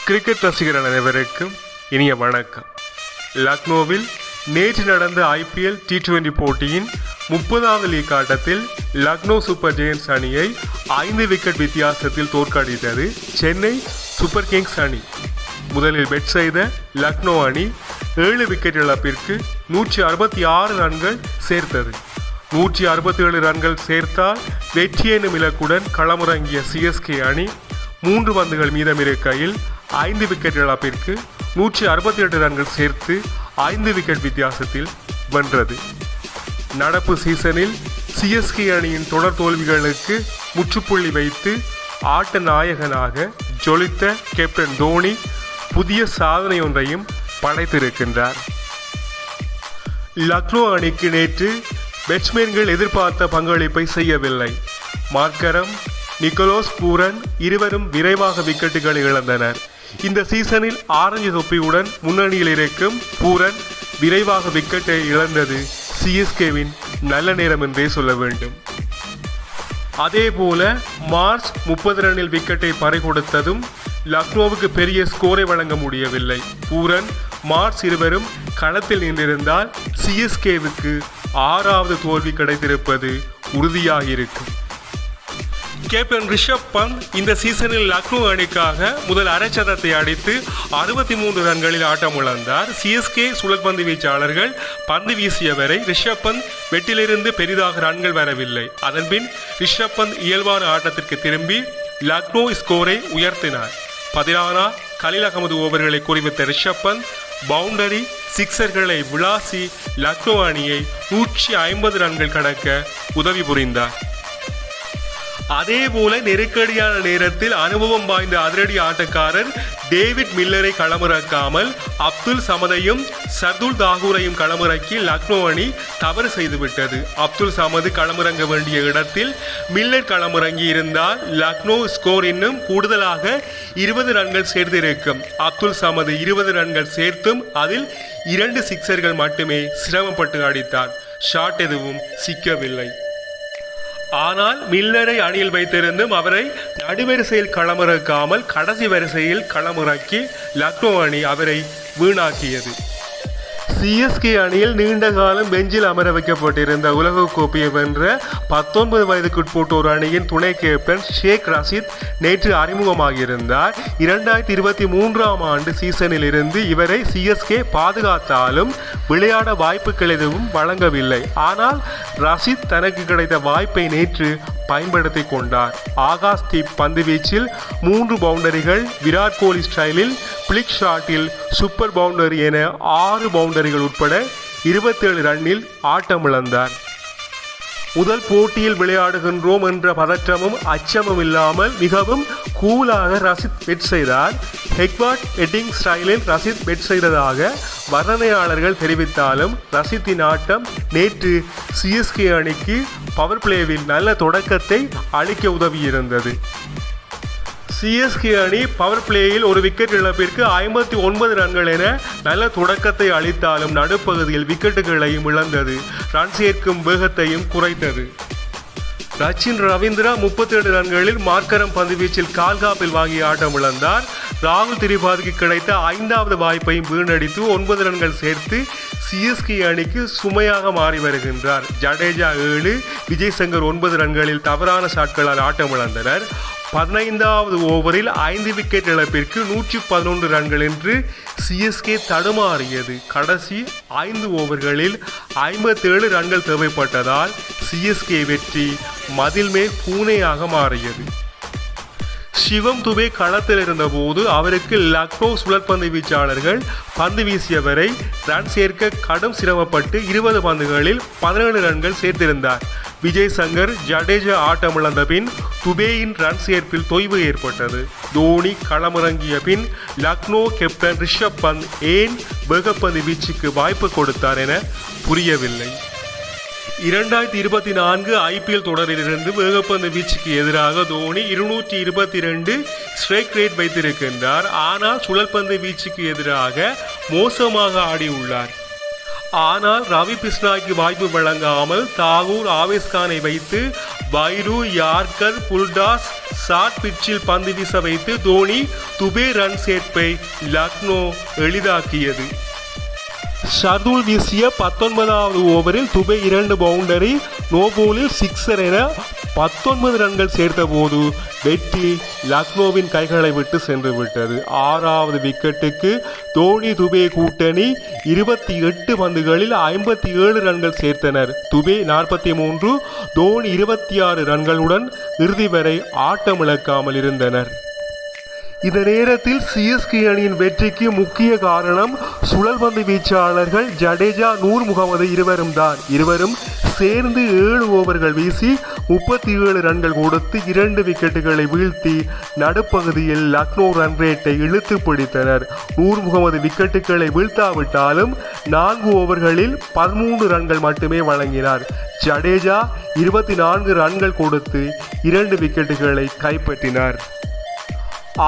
Cricket ரசிகர்கள் அனைவருக்கும் இனிய வணக்கம். லக்னோவில் நேற்று நடந்த IPL T20 போட்டியின் 30வது லீக் ஆட்டத்தில் லக்னோ சூப்பர் ஜெயண்ட்ஸ் அணியை 5 விக்கெட் வித்தியாசத்தில் தோற்கடித்தது சென்னை சூப்பர் கிங்ஸ் அணி. முதலில் பேட் செய்த லக்னோ அணி 7 விக்கெட் இழப்பிற்கு 166 ரன்கள் சேர்த்தது. 167 ரன்கள் சேர்த்தால் வெற்றி எனும் இலக்குடன் களமிறங்கிய CSK அணி 3 பந்துகள் மீதமிருக்கையில் 5 விக்கெட் இழப்பிற்கு 168 ரன்கள் சேர்த்து 5 விக்கெட் வித்தியாசத்தில் வென்றது. நடப்பு சீசனில் CSK அணியின் தொடர் தோல்விகளுக்கு முற்றுப்புள்ளி வைத்து ஆட்ட நாயகனாக ஜொலித்த கேப்டன் தோனி புதிய சாதனை ஒன்றையும் படைத்திருக்கின்றார். லக்னோ அணிக்கு நேற்று பேட்ஸ்மேன்கள் எதிர்பார்த்த பங்களிப்பை செய்யவில்லை. மார்க்கரம், நிக்கோலஸ் பூரன் இருவரும் விரைவாக விக்கெட்டுகளை இழந்தனர். இந்த சீசனில் ஆரஞ்சு தொப்பியுடன் முன்னணியில் இருக்கும் பூரன் விரைவாக விக்கெட்டை இழந்தது CSKவின் நல்ல நேரம் என்றே சொல்ல வேண்டும். அதேபோல மார்ச் 30 ரன்னில் விக்கெட்டை பறிகொடுத்ததும் லக்னோவுக்கு பெரிய ஸ்கோரை வழங்க முடியவில்லை. பூரன், மார்ச் இருவரும் களத்தில் நின்றிருந்தால் CSKவுக்கு 6வது தோல்வி கிடைத்திருப்பது உறுதியாகியிருக்கும். கேப்டன் ரிஷப் பந்த் இந்த சீசனில் லக்னோ அணிக்காக முதல் அரைச்சதத்தை அடித்து 63 ரன்களில் ஆட்டமிழந்தார். CSK சுழற்பந்து வீச்சாளர்கள் பந்து வீசிய வரை ரிஷப் பந்த் வெட்டிலிருந்து பெரிதாக ரன்கள் வரவில்லை. அதன்பின் ரிஷப் பந்த் இயல்பான ஆட்டத்திற்கு திரும்பி லக்னோ ஸ்கோரை உயர்த்தினார். 16 கலீல் அகமது ஓவர்களை குறிவித்த ரிஷப் பந்த் பவுண்டரி சிக்ஸர்களை விளாசி லக்னோ அணியை 150 ரன்கள் கடக்க உதவி புரிந்தார். அதேபோல நெருக்கடியான நேரத்தில் அனுபவம் வாய்ந்த அதிரடி ஆட்டக்காரர் டேவிட் மில்லரை களமிறக்காமல் அப்துல் சமதையும் சர்துல் தாகூரையும் களமிறக்கி லக்னோ அணி தவறு செய்துவிட்டது. அப்துல் சமது களமிறங்க வேண்டிய இடத்தில் மில்லர் களமிறங்கி இருந்தால் லக்னோ ஸ்கோர் இன்னும் கூடுதலாக 20 ரன்கள் சேர்த்திருக்கும். அப்துல் சமது 20 ரன்கள் சேர்த்தும் அதில் 2 சிக்ஸர்கள் மட்டுமே சிரமப்பட்டு அடித்தார். ஷாட் எதுவும் சிக்கவில்லை. ஆனால் மில்லரை அணியில் வைத்திருந்தும் அவரை நடுவரிசையில் களமிறக்காமல் கடைசி வரிசையில் களமிறக்கி லக்னோ அணி அவரை வீணாக்கியது. CSK அணியில் நீண்ட காலம் பெஞ்சில் அமர வைக்கப்பட்டிருந்த உலகக்கோப்பையை வென்ற 19 வயதுக்குட்பட்டோர் அணியின் துணை கேப்டன் ஷேக் ரஷீத் நேற்று அறிமுகமாகியிருந்தார். 2023ஆம் ஆண்டு சீசனில் இருந்து இவரை CSK பாதுகாத்தாலும் விளையாட வாய்ப்புகள் எதுவும் வழங்கவில்லை. ஆனால் ரஷீத் தனக்கு கிடைத்த வாய்ப்பை நேற்று பயன்படுத்தி கொண்டார். ஆகாஷ் தீப் பந்து வீச்சில் 3 பவுண்டரிகள், விராட் கோலி ஸ்டைலில் பிளிக் ஷாட்டில் சூப்பர் பவுண்டரி என 6 பவுண்டரிகள் உட்பட 27 ரன்னில் ஆட்டமிழந்தார். முதல் போட்டியில் விளையாடுகின்றோம் என்ற பதற்றமும் அச்சமும் இல்லாமல் மிகவும் கூலாக ரஷீத் பெட் செய்தார். ஹெக்வார்ட் எட்டிங் ஸ்டைலில் ரஷீத் பெட் செய்ததாக வர்ணனையாளர்கள் தெரிவித்தாலும் ரஷீத்தின் ஆட்டம் நேற்று CSK அணிக்கு பவர் பிளேவில் நல்ல தொடக்கத்தை அளிக்க உதவியிருந்தது. CSK அணி பவர் பிளேயில் ஒரு விக்கெட் இழப்பிற்கு 59 ரன்கள் என நல்ல தொடக்கத்தை அளித்தாலும் நடுப்பகுதியில் விக்கெட்டுகளையும் இழந்தது. ரன் சேர்க்கும் வேகத்தையும் குறைத்தது. ரச்சின் ரவீந்திரா 37 ரன்களில் மார்க்கரம் பந்து வீச்சில் கால்காப்பில் வாங்கி ஆட்டம் இழந்தார். ராகுல் திரிபாதிக்கு கிடைத்த 5வது வாய்ப்பையும் வீணடித்து 9 ரன்கள் சேர்த்து CSK அணிக்கு சுமையாக மாறி வருகின்றார். ஜடேஜா 7, விஜய் சங்கர் 9 ரன்களில் தவறான ஷாட்களால் ஆட்டமிழந்தனர். 15வது ஓவரில் 5 விக்கெட் இழப்பிற்கு 111 ரன்கள் என்று CSK தடுமாறியது. கடைசி 5 ஓவர்களில் 57 ரன்கள் தேவைப்பட்டதால் CSK வெற்றி மதில் மேல் பூனையாக மாறியது. சிவம் துபே களத்தில் இருந்தபோது அவருக்கு லக்னோ சுழற்பந்து வீச்சாளர்கள் பந்து வீசியவரை ரன் சேர்க்க கடும் சிரமப்பட்டு 20 பந்துகளில் 17 ரன்கள் சேர்த்திருந்தார். விஜய் சங்கர், ஜடேஜா ஆட்டமிழந்த பின் துபேயின் ரன் சேர்ப்பில் தொய்வு ஏற்பட்டது. தோனி களமிறங்கிய பின் லக்னோ கேப்டன் ரிஷப் பந்த் ஏன் வேகப்பந்து வீச்சுக்கு வாய்ப்பு கொடுத்தார் என புரியவில்லை. 2024 IPL தொடரிலிருந்து வேகப்பந்து வீச்சுக்கு எதிராக தோனி 222 ஸ்ட்ரைக் ரேட் வைத்திருக்கின்றார். ஆனால் சுழற்பந்து வீச்சுக்கு எதிராக மோசமாக ஆடியுள்ளார். ஆனால் ரவி பிஸ்னாய்க்கு வாய்ப்பு வழங்காமல் தாகூர், ஆவேஸ் கானை வைத்து வைரு, யார்கர், புல்டாஸ் ஷார்ட் பிட்சில் பந்து வீச வைத்து தோனி துபே ரன் சேர்ப்பை லக்னோ எளிதாக்கியது. ஷர்துல் வீசிய 19வது ஓவரில் துபே 2 பவுண்டரி நோபோலில் சிக்ஸர் என 19 ரன்கள் சேர்த்தபோது வெற்றி லக்னோவின் கைகளை விட்டு சென்று விட்டது. 6வது விக்கெட்டுக்கு தோனி துபே கூட்டணி 28 பந்துகளில் 57 ரன்கள் சேர்த்தனர். துபே 43, தோனி 26 ரன்களுடன் இறுதி வரை ஆட்டமிழக்காமல் இருந்தனர். இந்த நேரத்தில் சிஎஸ்கே அணியின் வெற்றிக்கு முக்கிய காரணம் சுழல்பந்து வீச்சாளர்கள் ஜடேஜா, நூர் முகமது இருவரும் தான். இருவரும் சேர்ந்து 7 ஓவர்கள் வீசி 37 ரன்கள் கொடுத்து 2 விக்கெட்டுகளை வீழ்த்தி நடுப்பகுதியில் லக்னோ ரன் ரேட்டை இழுத்து பிடித்தனர். நூர் முகமது விக்கெட்டுகளை வீழ்த்தாவிட்டாலும் 4 ஓவர்களில் 13 ரன்கள் மட்டுமே வழங்கினார். ஜடேஜா 24 ரன்கள் கொடுத்து 2 விக்கெட்டுகளை கைப்பற்றினார்.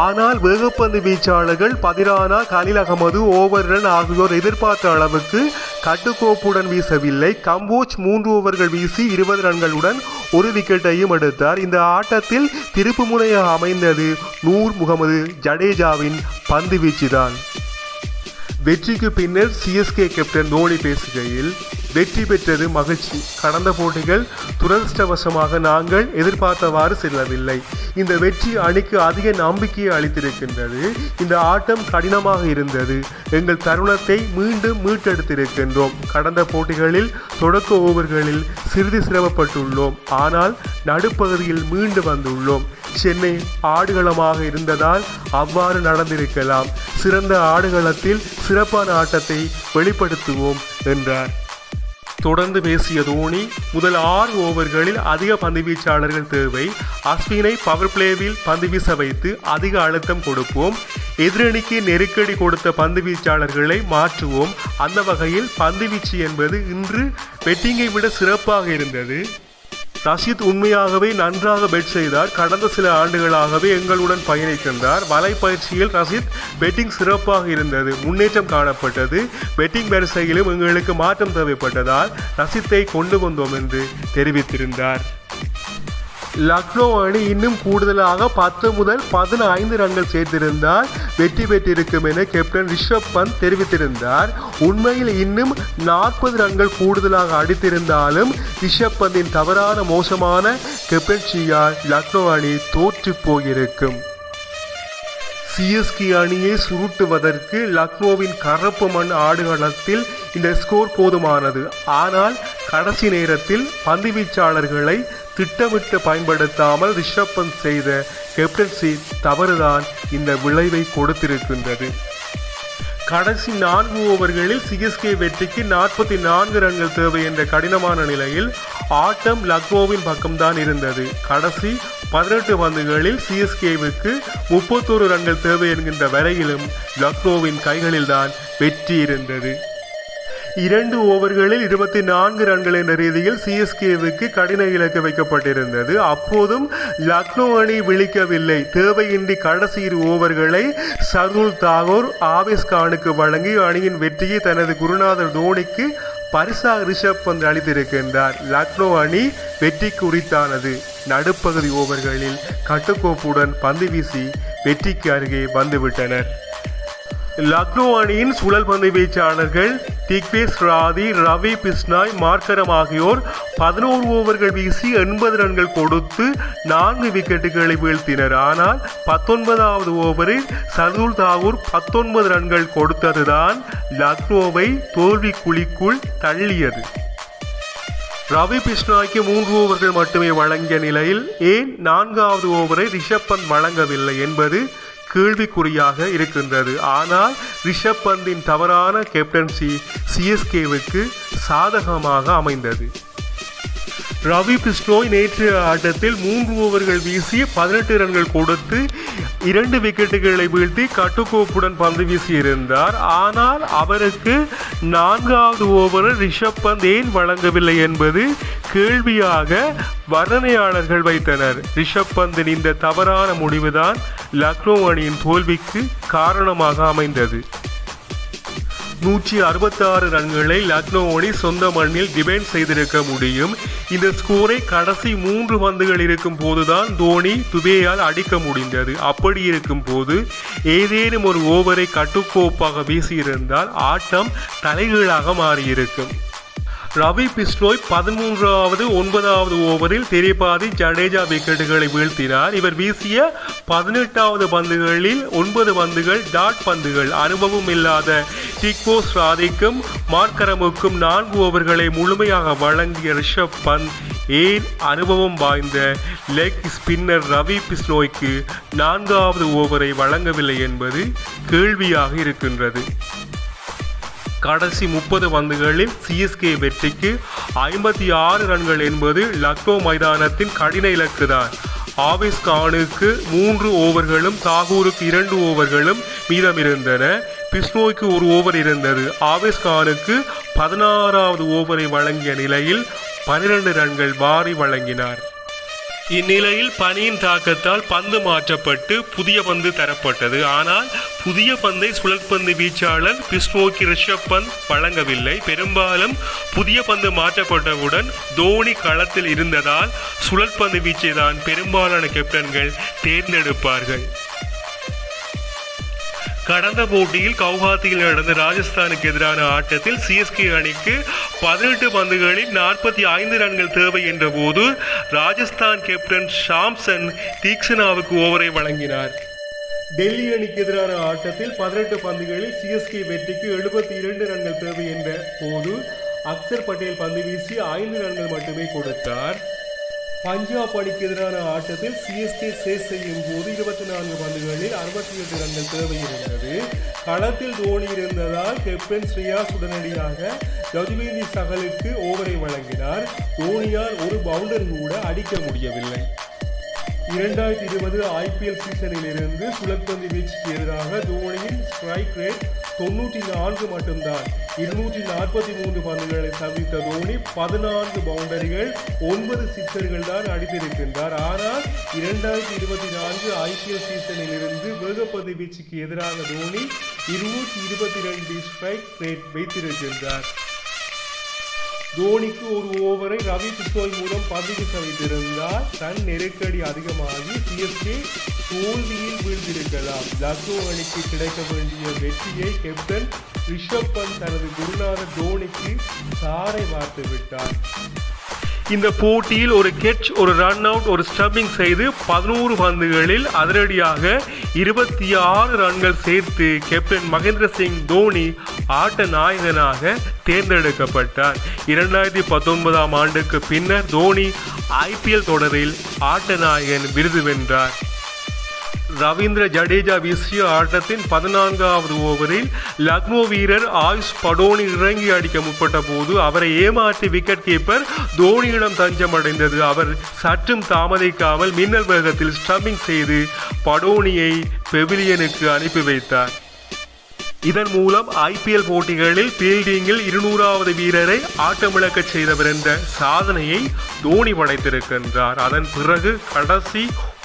ஆனால் வேகப்பந்து வீச்சாளர்கள் பதிரானா, கலில் அகமது, ஓவர் ரன் ஆகியோர் எதிர்பார்த்த அளவுக்கு கட்டுக்கோப்புடன் வீசவில்லை. கம்போஜ் 3 ஓவர்கள் வீசி 20 ரன்களுடன் 1 விக்கெட்டையும் எடுத்தார். இந்த ஆட்டத்தில் திருப்பு முனையாக அமைந்தது நூர் முகமது ஜடேஜாவின் பந்து வீச்சுதான். வெற்றிக்கு பின்னர் சிஎஸ்கே கேப்டன் தோனி பேசுகையில், வெற்றி பெற்றது மகிழ்ச்சி. கடந்த போட்டிகள் துரதிர்ஷ்டவசமாக நாங்கள் எதிர்பார்த்தவாறு செல்லவில்லை. இந்த வெற்றி அணிக்கு அதிக நம்பிக்கையை அளித்திருக்கின்றது. இந்த ஆட்டம் கடினமாக இருந்தது. எங்கள் தருணத்தை மீண்டும் மீட்டெடுத்திருக்கின்றோம். கடந்த போட்டிகளில் தொடக்க ஓவர்களில் சிறிது சிரமப்பட்டுள்ளோம். ஆனால் நடுப்பகுதியில் மீண்டு வந்துள்ளோம். சென்னை ஆடுகளமாக இருந்ததால் அவ்வாறு நடந்திருக்கலாம். சிறந்த ஆடுகளத்தில் சிறப்பான ஆட்டத்தை வெளிப்படுத்துவோம் என்றார். தொடர்ந்து பேசிய தோனி, முதல் 6 ஓவர்களில் அதிக பந்து வீச்சாளர்கள் தேவை. அஸ்வினை பவர் பிளேவில் பந்து வீச வைத்து அதிக அழுத்தம் கொடுப்போம். எதிரணிக்கு நெருக்கடி கொடுத்த பந்து வீச்சாளர்களை மாற்றுவோம். அந்த வகையில் பந்து வீச்சு என்பது இன்று பெட்டிங்கை விட சிறப்பாக இருந்தது. ரஷித் உண்மையாகவே நன்றாக பெட் செய்தார். கடந்த சில ஆண்டுகளாகவே எங்களுடன் பயணிக்கின்றார். வலைப்பயிற்சியில் ரஷித் பெட்டிங் சிறப்பாக இருந்தது. முன்னேற்றம் காணப்பட்டது. பெட்டிங் வரிசையிலும் எங்களுக்கு மாற்றம் தேவைப்பட்டதால் ரஷித்தை கொண்டு வந்தோம் என்று தெரிவித்திருந்தார். லக்னோ அணி இன்னும் கூடுதலாக 10 முதல் 15 ரன்கள் சேர்த்திருந்தால் வெற்றி பெற்றிருக்கும் என கேப்டன் ரிஷப் பந்த் தெரிவித்திருந்தார். உண்மையில் இன்னும் 40 ரன்கள் கூடுதலாக அடித்திருந்தாலும் ரிஷப் பந்தின் தவறான மோசமான கேப்டன்சியால் லக்னோ அணி தோற்று போயிருக்கும். சிஎஸ்கே அணியை சுருட்டுவதற்கு லக்னோவின் கருப்பு மண் ஆடுகளத்தில் இந்த ஸ்கோர் போதுமானது. ஆனால் கடைசி நேரத்தில் பந்து வீச்சாளர்களை திட்டமிட்டு பயன்படுத்தாமல் ரிஷப் பந்த் செய்த கேப்டன்சி தவறுதான் இந்த விளைவை கொடுத்திருக்கின்றது. கடைசி 4 ஓவர்களில் சிஎஸ்கே வெற்றிக்கு 44 ரன்கள் தேவை என்ற கடினமான நிலையில் ஆட்டம் லக்னோவின் பக்கம்தான் இருந்தது. கடைசி 18 பந்துகளில் சிஎஸ்கேவுக்கு 31 ரன்கள் தேவை என்கின்ற வரையிலும் லக்னோவின் கைகளில்தான் வெற்றி இருந்தது. 2 ஓவர்களில் 24 ரன்கள் என்ற ரீதியில் சிஎஸ்கேவுக்கு கடின இலக்கு வைக்கப்பட்டிருந்தது. அப்போதும் லக்னோ அணி விழிக்கவில்லை. தேவையின்றி கடைசி 2 ஓவர்களை சர்துல் தாகூர் ஆவேஸ் கானுக்கு வழங்கி அணியின் வெற்றியை தனது குருநாதர் தோனிக்கு பரிசாக ரிஷப் பந்த் அளித்திருக்கின்றார். லக்னோ அணி வெற்றிக்கு உரித்தானது. நடுப்பகுதி ஓவர்களில் கட்டுக்கோப்புடன் பந்து வீசி வெற்றிக்கு அருகே வந்துவிட்டனர். லக்னோ அணியின் சுழல் பந்து வீச்சாளர்கள் திக்வேஷ் ராதி, ரவி பிஷ்னாய், மார்க்கரம் ஆகியோர் 11 ஓவர்கள் வீசி 80 ரன்கள் கொடுத்து 4 விக்கெட்டுகளை வீழ்த்தினர். ஆனால் 19வது ஓவரில் சர்துல் தாகூர் 19 ரன்கள் கொடுத்ததுதான் லக்னோவை தோல்வி குழிக்குள் தள்ளியது. ரவி பிஷ்னாய்க்கு 3 ஓவர்கள் மட்டுமே வழங்கிய நிலையில் ஏன் 4வது ஓவரை ரிஷப் பந்த் வழங்கவில்லை என்பது கேள்விக்குறியாக இருக்கின்றது. ஆனால் ரிஷப் பந்தின் தவறான கேப்டன்சி சிஎஸ்கேவுக்கு சாதகமாக அமைந்தது. ரவி பிஷ்னோய் நேற்றைய ஆட்டத்தில் 3 ஓவர்கள் வீசி 18 ரன்கள் கொடுத்து 2 விக்கெட்டுகளை வீழ்த்தி கட்டுக்கோப்புடன் பந்து வீசியிருந்தார். ஆனால் அவருக்கு 4வது ஓவரில் ரிஷப் பந்த் ஏன் வழங்கவில்லை என்பது கேள்வியாக வர்ணனையாளர்கள் வைத்தனர். ரிஷப் பந்தின் இந்த தவறான முடிவுதான் லக்னோ அணியின் தோல்விக்கு காரணமாக அமைந்தது. 166 ரன்களை லக்னோ அணி சொந்த மண்ணில் டிபெண்ட் செய்திருக்க முடியும். இந்த ஸ்கோரை கடைசி 3 பந்துகள் இருக்கும் போதுதான் தோனி துபேயால் அடிக்க முடிந்தது. அப்படி இருக்கும் போது ஏதேனும் ஒரு ஓவரை கட்டுக்கோப்பாக வீசியிருந்தால் ஆட்டம் தலைகீழாக மாறியிருக்கும். ரவி பிஸ்னோய் 13வது 9வது ஓவரில் தெரிபாதி ஜடேஜா விக்கெட்டுகளை வீழ்த்தினார். இவர் வீசிய 18வது பந்துகளில் 9 பந்துகள் டாட் பந்துகள். அனுபவம் இல்லாத டிக்போஸ் ராதிக்கும் மார்க்கரமுக்கும் 4 ஓவர்களை முழுமையாக வழங்கிய ரிஷப் பந்த் ஏன் அனுபவம் வாய்ந்த லெக் ஸ்பின்னர் ரவி பிஸ்னோய்க்கு 4வது ஓவரை வழங்கவில்லை என்பது கேள்வியாக இருக்கின்றது. கடைசி 30 பந்துகளில் சிஎஸ்கே வெற்றிக்கு 56 ரன்கள் என்பது லக்னோ மைதானத்தின் கடின இலக்குதான். ஆவேஸ் கானுக்கு 3 ஓவர்களும் தாகூருக்கு 2 ஓவர்களும் மீதமிருந்தன. பிஸ்னோய்க்கு 1 ஓவர் இருந்தது. ஆவேஸ் கானுக்கு 16வது ஓவரை வழங்கிய நிலையில் 12 ரன்கள் வாரி வழங்கினார். இந்நிலையில் பனியின் தாக்கத்தால் பந்து மாற்றப்பட்டு புதிய பந்து தரப்பட்டது. ஆனால் புதிய பந்தை சுழற்பந்து வீச்சாளர் பிஸ்னோய்க்கு ரிஷப் பந்த் வழங்கவில்லை. பெரும்பாலும் புதிய பந்து மாற்றப்பட்டவுடன் தோனி களத்தில் இருந்ததால் சுழற்பந்து வீச்சை தான் பெரும்பாலான கேப்டன்கள் தேர்ந்தெடுப்பார்கள். கடந்த போட்டியில் கவுஹாத்தியில் நடந்த ராஜஸ்தானுக்கு எதிரான ஆட்டத்தில் சிஎஸ்கே அணிக்கு 18 பந்துகளில் 45 ரன்கள் தேவை என்ற போது ராஜஸ்தான் கேப்டன் ஷாம்சன் தீக்ஷனாவுக்கு ஓவரை வழங்கினார். டெல்லி அணிக்கு எதிரான ஆட்டத்தில் 18 பந்துகளில் சிஎஸ்கே வெற்றிக்கு 72 ரன்கள் தேவை என்ற போது அக்சர் பட்டேல் பந்து வீசி 5 ரன்கள் மட்டுமே கொடுத்தார். பஞ்சாப் அணிக்கு எதிரான ஆட்டத்தில் சிஎஸ்கே சேஸ் செய்யும் போது 24 பந்துகளில் 68 ரன்கள் தேவை இருந்தது. களத்தில் தோனி இருந்ததால் கேப்டன் ஸ்ரேயாஸ் உடனடியாக யஜுவேந்திர சகலுக்கு ஓவரை வழங்கினார். தோனியால் ஒரு பவுண்டரி கூட அடிக்க முடியவில்லை. 2020 ஐபிஎல் சீசனில் இருந்து சுழற்பந்து வீச்சுக்கு எதிராக தோனியின் ஸ்ட்ரைக் ரேட் 94 மட்டும்தான். 243 பந்துகளை சந்தித்த தோனி 14 பவுண்டரிகள் 9 சிக்சர்கள் தான் அடித்திருக்கின்றார். ஆனால் 2024 ஐபிஎல் சீசனில் இருந்து வேகப்பந்து வீச்சுக்கு எதிராக தோனி 222 ஸ்ட்ரைக் ரேட் வைத்திருக்கின்றார். தோனிக்கு 1 ஓவரை ரவி பிஸ்னோய் மூலம் பந்துக்கு சமைத்திருந்தால் தன் நெருக்கடி அதிகமாகி சிஎஸ்கே தோல்வியில் வீழ்ந்திருக்கலாம். லக்னோ அணிக்கு கிடைக்க வேண்டிய வெற்றியை கேப்டன் ரிஷப் பந்த் தனது குருநாதர் தோனிக்கு சாரை வார்த்து விட்டார். இந்த போட்டியில் ஒரு கேட்ச், ஒரு ரன் அவுட், ஒரு ஸ்டம்பிங் செய்து 11 பந்துகளில் அதிரடியாக 26 ரன்கள் சேர்த்து கேப்டன் மகேந்திர சிங் தோனி ஆட்ட நாயகனாக தேர்ந்தெடுக்கப்பட்டார். 2019ஆம் ஆண்டுக்கு பின்னர் தோனி ஐபிஎல் தொடரில் ஆட்ட நாயகன் விருது வென்றார். ரவீந்திர ஜடேஜா வீசிய ஆட்டத்தின் 14வது ஓவரில் லக்னோ வீரர் ஆயுஷ் படோனி இறங்கி அடிக்க முற்பட்ட போது அவரை ஏமாற்றி விக்கெட் கீப்பர் தோனியிடம் தஞ்சம் அடைந்தது. அவர் சற்றும் தாமதிக்காமல் மின்னல் வேகத்தில் ஸ்டம்பிங் செய்து படோனியை பெவிலியனுக்கு அனுப்பி வைத்தார். இதன் மூலம் ஐபிஎல் போட்டிகளில் பீல்டிங்கில் 200வது வீரரை ஆட்டமிழக்க செய்தவர் என்ற சாதனையை தோனி படைத்திருக்கின்றார். அதன் பிறகு கடைசி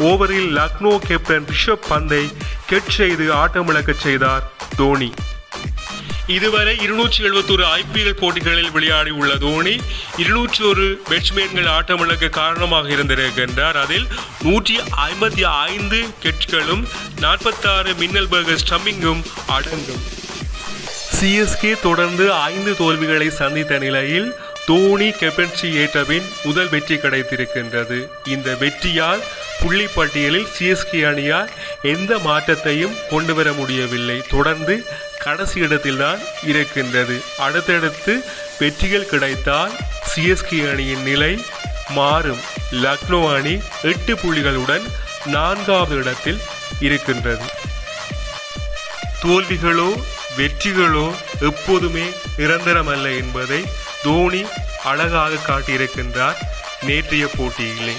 ஓவரில் லக்னோ கேப்டன் ரிஷப் பந்தை கேட்ச் செய்து ஆட்டமிழக்க செய்தார் தோனி. இதுவரை 271 ஐபிஎல் போட்டிகளில் விளையாடி உள்ள தோனி 201 பேட்ஸ்மேன்கள் ஆட்டமிழக்க காரணமாக இருந்திருக்கின்றார். அதில் 155 கேட்ச்களும் 46 மின்னல் வேக ஸ்டம்பிங்கும் அடங்கும். சிஎஸ்கே தொடர்ந்து 5 தோல்விகளை சந்தித்த நிலையில் தோனி கேப்டன்சி ஏற்றபின் முதல் வெற்றி கிடைத்திருக்கின்றது. இந்த வெற்றியால் புள்ளி பட்டியலில் சிஎஸ்கே அணியால் எந்த மாற்றத்தையும் கொண்டு வர முடியவில்லை. தொடர்ந்து கடைசி இடத்தில்தான் இருக்கின்றது. அடுத்தடுத்து வெற்றிகள் கிடைத்தால் சிஎஸ்கே அணியின் நிலை மாறும். லக்னோ அணி 8 புள்ளிகளுடன் 4வது இடத்தில் இருக்கின்றது. தோல்விகளோ வெற்றிகளோ எப்போதுமே நிரந்தரமல்ல என்பதை தோனி அழகாக காட்டியிருக்கின்றார் நேற்றைய போட்டியிலே.